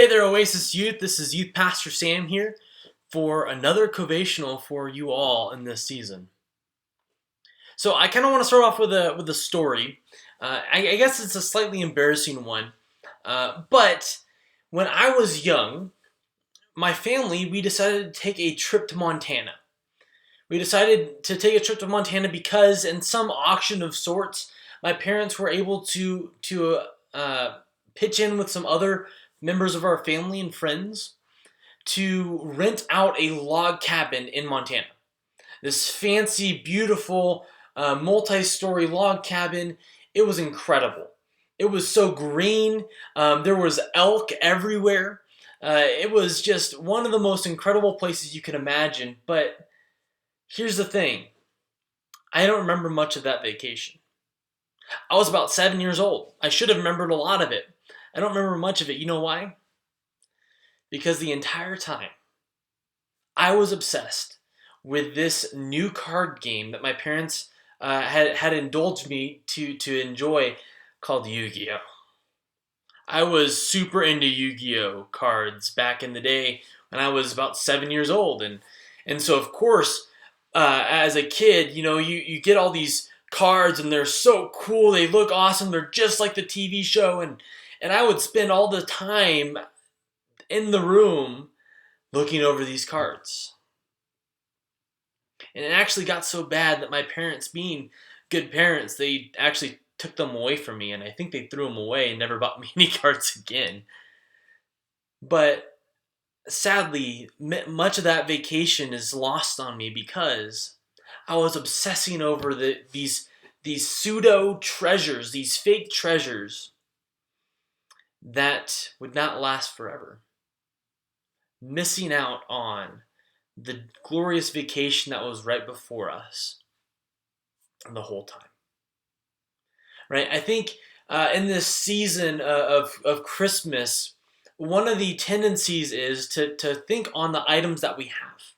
Hey there, Oasis Youth. This is Youth Pastor Sam here for another Covational for you all in this season. So I kind of want to start off with a story. I guess it's a slightly embarrassing one, but when I was young, my family we decided to take a trip to Montana. We decided to take a trip to Montana because in some auction of sorts, my parents were able to pitch in with some other members of our family and friends to rent out a log cabin in Montana. This fancy, beautiful, multi-story log cabin. It was incredible. It was so green. There was elk everywhere. It was just one of the most incredible places you can imagine. But here's the thing. I don't remember much of that vacation. I was about 7 years old. I should have remembered a lot of it. I don't remember much of it. You know why? Because the entire time I was obsessed with this new card game that my parents had indulged me to enjoy called Yu-Gi-Oh! I was super into Yu-Gi-Oh! Cards back in the day when I was about 7 years old. And so, of course, as a kid, you get all these cards and they're so cool. They look awesome. They're just like the TV show. And I would spend all the time in the room looking over these cards. And it actually got so bad that my parents, being good parents, they actually took them away from me. And I think they threw them away and never bought me any cards again. But sadly, much of that vacation is lost on me because I was obsessing over these pseudo treasures, these fake treasures that would not last forever. Missing out on the glorious vacation that was right before us the whole time. Right? I think in this season of Christmas, one of the tendencies is to think on the items that we have,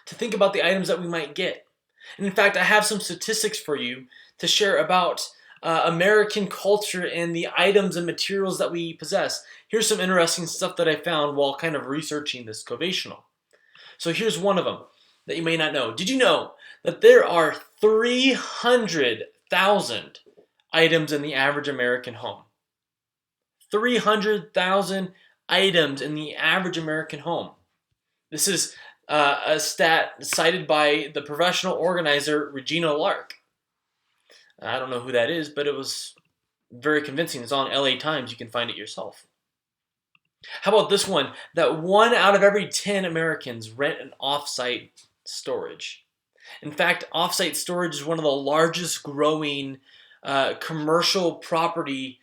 to think about the items that we might get. And in fact, I have some statistics for you to share about American culture and the items and materials that we possess. Here's some interesting stuff that I found while kind of researching this Covational. So here's one of them that you may not know. Did you know that there are 300,000 items in the average American home? 300,000 items in the average American home. This is a stat cited by the professional organizer Regina Lark. I don't know who that is, but it was very convincing. It's on LA Times. You can find it yourself. How about this one? That 1 out of every 10 Americans rent an off-site storage. In fact, off-site storage is one of the largest growing commercial property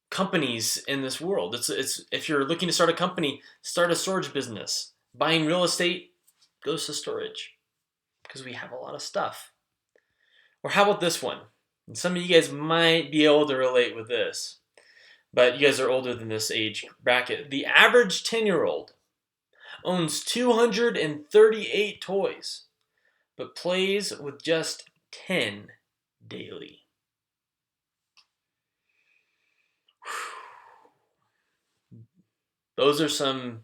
companies in this world. It's if you're looking to start a company, start a storage business. Buying real estate goes to storage because we have a lot of stuff. Or how about this one? And some of you guys might be able to relate with this, but you guys are older than this age bracket. The average 10-year-old owns 238 toys, but plays with just 10 daily. Those are some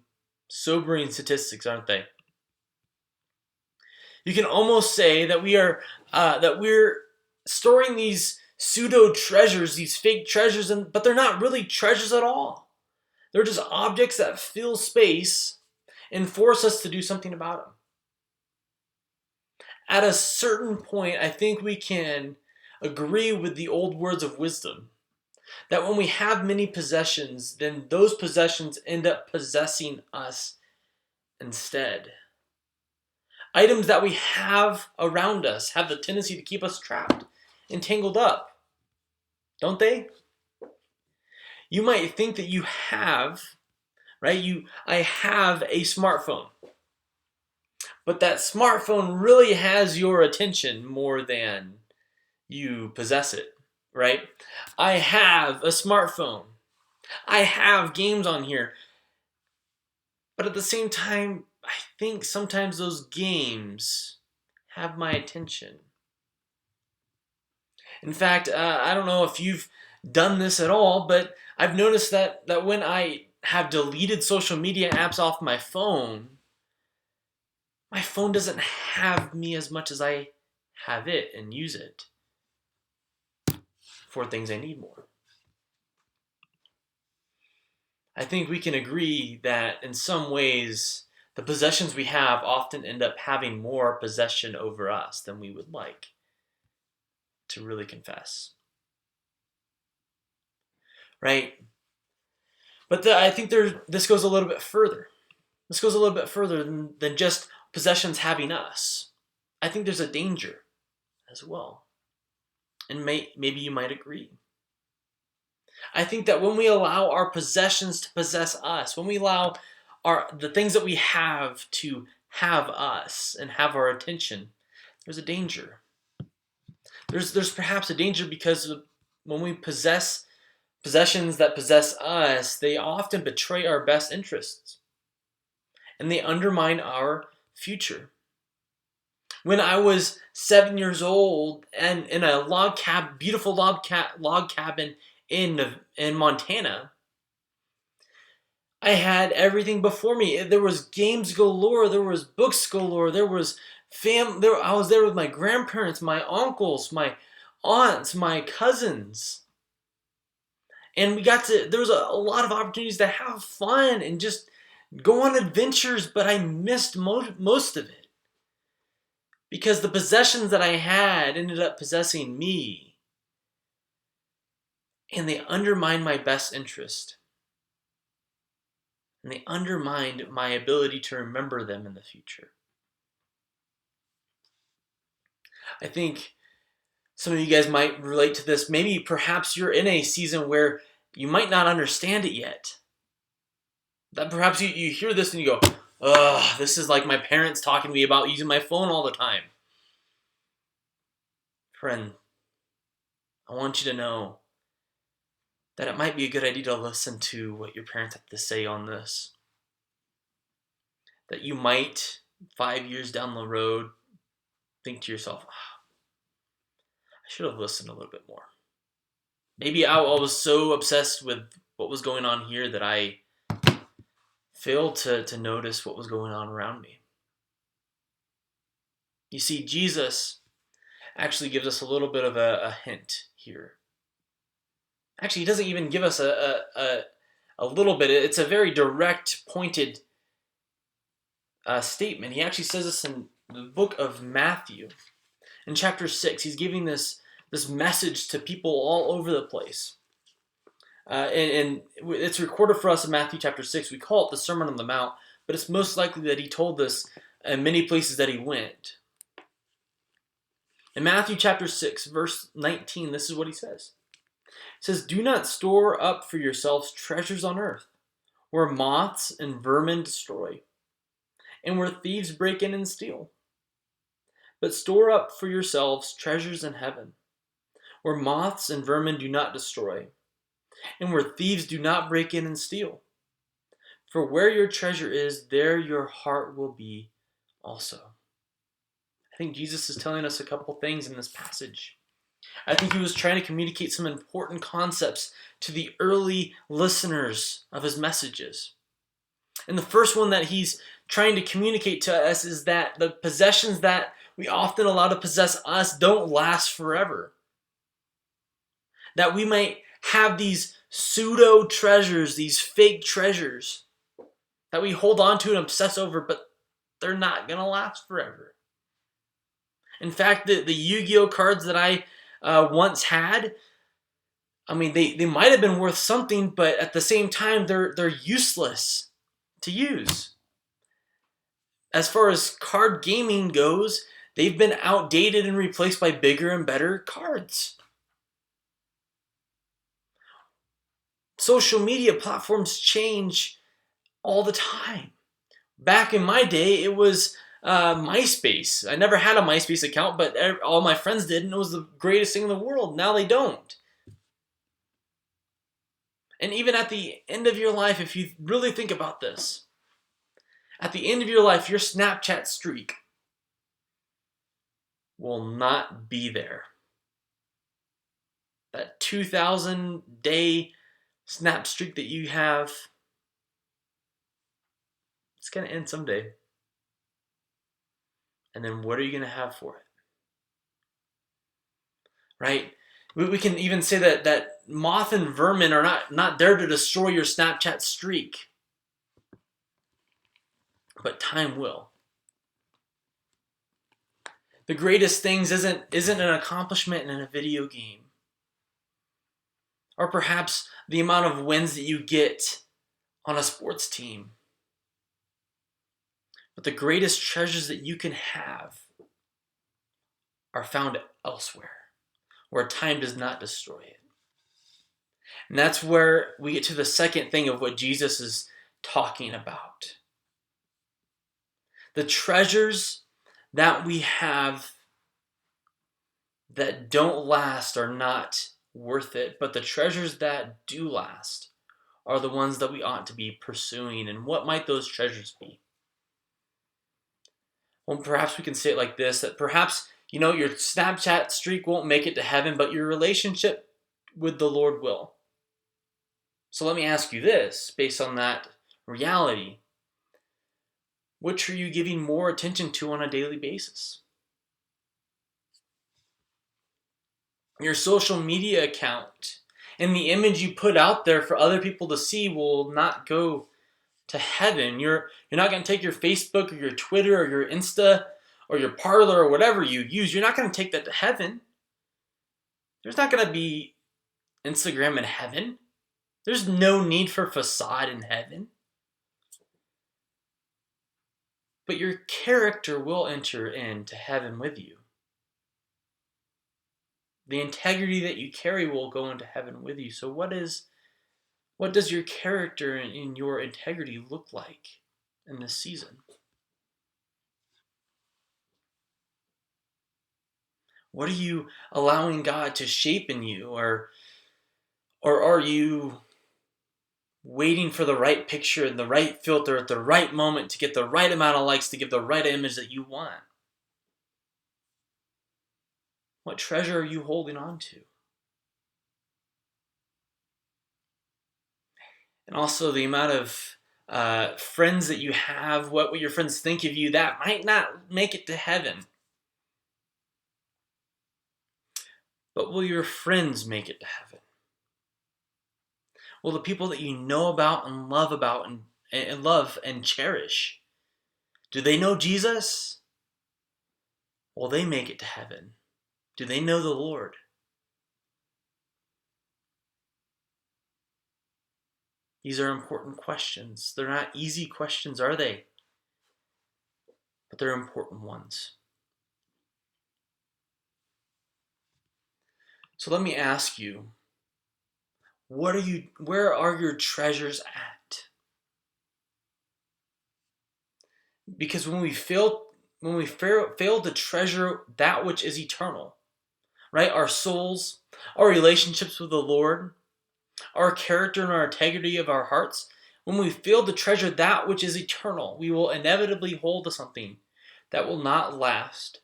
sobering statistics, aren't they? You can almost say that we're storing these pseudo treasures, these fake treasures, but they're not really treasures at all. They're just objects that fill space and force us to do something about them. At a certain point, I think we can agree with the old words of wisdom that when we have many possessions, then those possessions end up possessing us instead. Items that we have around us have the tendency to keep us trapped and tangled up, don't they? You might think that you have, right? I have a smartphone. But that smartphone really has your attention more than you possess it, right? I have a smartphone. I have games on here. But at the same time, I think sometimes those games have my attention. In fact, I don't know if you've done this at all, but I've noticed that when I have deleted social media apps off my phone doesn't have me as much as I have it and use it for things I need more. I think we can agree that in some ways, the possessions we have often end up having more possession over us than we would like to really confess. Right? But I think this goes a little bit further. This goes a little bit further than just possessions having us. I think there's a danger as well. And maybe you might agree. I think that when we allow our possessions to possess us, when we allow the things that we have to have us and have our attention, there's a danger. There's perhaps a danger because when we possess possessions that possess us, they often betray our best interests and they undermine our future. When I was 7 years old and in a beautiful log cabin in Montana, I had everything before me. There was games galore. There was books galore. There was I was there with my grandparents, my uncles, my aunts, my cousins. And there was a lot of opportunities to have fun and just go on adventures, but I missed most of it. Because the possessions that I had ended up possessing me. And they undermined my best interest. And they undermined my ability to remember them in the future. I think some of you guys might relate to this. Maybe perhaps you're in a season where you might not understand it yet. That perhaps you hear this and you go, ugh, this is like my parents talking to me about using my phone all the time. Friend, I want you to know that it might be a good idea to listen to what your parents have to say on this. That you might, 5 years down the road, think to yourself, I should have listened a little bit more. Maybe I was so obsessed with what was going on here that I failed to notice what was going on around me. You see, Jesus actually gives us a little bit of a hint here. Actually, he doesn't even give us a little bit. It's a very direct, pointed statement. He actually says this in the book of Matthew. In chapter 6, he's giving this message to people all over the place. And it's recorded for us in Matthew chapter 6. We call it the Sermon on the Mount, but it's most likely that he told this in many places that he went. In Matthew chapter 6, verse 19, this is what he says. It says, "Do not store up for yourselves treasures on earth, where moths and vermin destroy, and where thieves break in and steal. But store up for yourselves treasures in heaven, where moths and vermin do not destroy, and where thieves do not break in and steal. For where your treasure is, there your heart will be also." I think Jesus is telling us a couple things in this passage. I think he was trying to communicate some important concepts to the early listeners of his messages. And the first one that he's trying to communicate to us is that the possessions that we often allow to possess us don't last forever. That we might have these pseudo treasures, these fake treasures that we hold on to and obsess over, but they're not going to last forever. In fact, the Yu-Gi-Oh cards that I once had, I mean, they might have been worth something, but at the same time, they're useless to use. As far as card gaming goes, they've been outdated and replaced by bigger and better cards. Social media platforms change all the time. Back in my day, it was MySpace. I never had a MySpace account, but all my friends did, and it was the greatest thing in the world. Now they don't. And even at the end of your life, if you really think about this, at the end of your life, your Snapchat streak will not be there. that 2,000 day snap streak that you have, it's going to end someday. And then what are you going to have for it? Right? We can even say that moth and vermin are not there to destroy your Snapchat streak. But time will. The greatest things isn't an accomplishment in a video game. Or perhaps the amount of wins that you get on a sports team. But the greatest treasures that you can have are found elsewhere, where time does not destroy it. And that's where we get to the second thing of what Jesus is talking about. The treasures that we have that don't last are not worth it, but the treasures that do last are the ones that we ought to be pursuing. And what might those treasures be? Well, perhaps we can say it like this, that perhaps, your Snapchat streak won't make it to heaven, but your relationship with the Lord will. So let me ask you this, based on that reality. Which are you giving more attention to on a daily basis? Your social media account and the image you put out there for other people to see will not go to heaven. You're not going to take your Facebook or your Twitter or your Insta or your Parler or whatever you use. You're not going to take that to heaven. There's not going to be Instagram in heaven. There's no need for facade in heaven. But your character will enter into heaven with you. The integrity that you carry will go into heaven with you. So what does your character and your integrity look like in this season? What are you allowing God to shape in you? Or are you waiting for the right picture and the right filter at the right moment to get the right amount of likes to give the right image that you want? What treasure are you holding on to? And also the amount of friends that you have, what your friends think of you, that might not make it to heaven. But will your friends make it to heaven? Will the people that you know about and love and cherish, do they know Jesus? Will they make it to heaven? Do they know the Lord? These are important questions. They're not easy questions, are they? But they're important ones. So let me ask you, where are your treasures at? Because when we fail to treasure that which is eternal, right? Our souls, our relationships with the Lord, our character and our integrity of our hearts, when we fail to treasure that which is eternal, we will inevitably hold to something that will not last,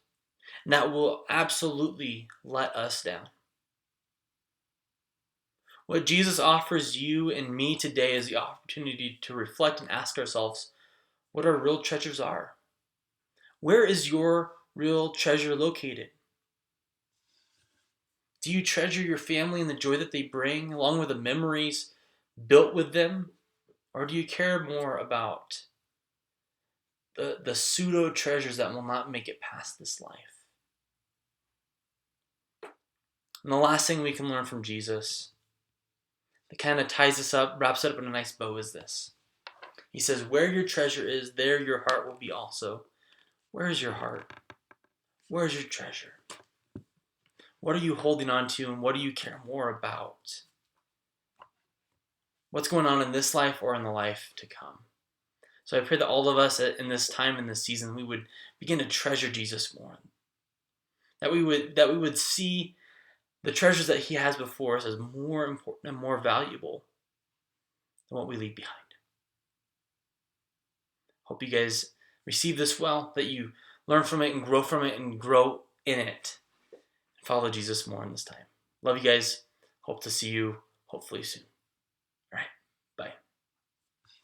and that will absolutely let us down. What Jesus offers you and me today is the opportunity to reflect and ask ourselves what our real treasures are. Where is your real treasure located? Do you treasure your family and the joy that they bring, along with the memories built with them? Or do you care more about the pseudo treasures that will not make it past this life? And the last thing we can learn from Jesus that kind of ties this up, wraps it up in a nice bow, is this. He says, where your treasure is, there your heart will be also. Where is your heart? Where is your treasure? What are you holding on to, and what do you care more about? What's going on in this life or in the life to come? So I pray that all of us in this time, in this season, we would begin to treasure Jesus more. That we would see the treasures that he has before us as more important and more valuable than what we leave behind. Hope you guys receive this well, that you learn from it and grow in it. Follow Jesus more in this time. Love you guys. Hope to see you hopefully soon.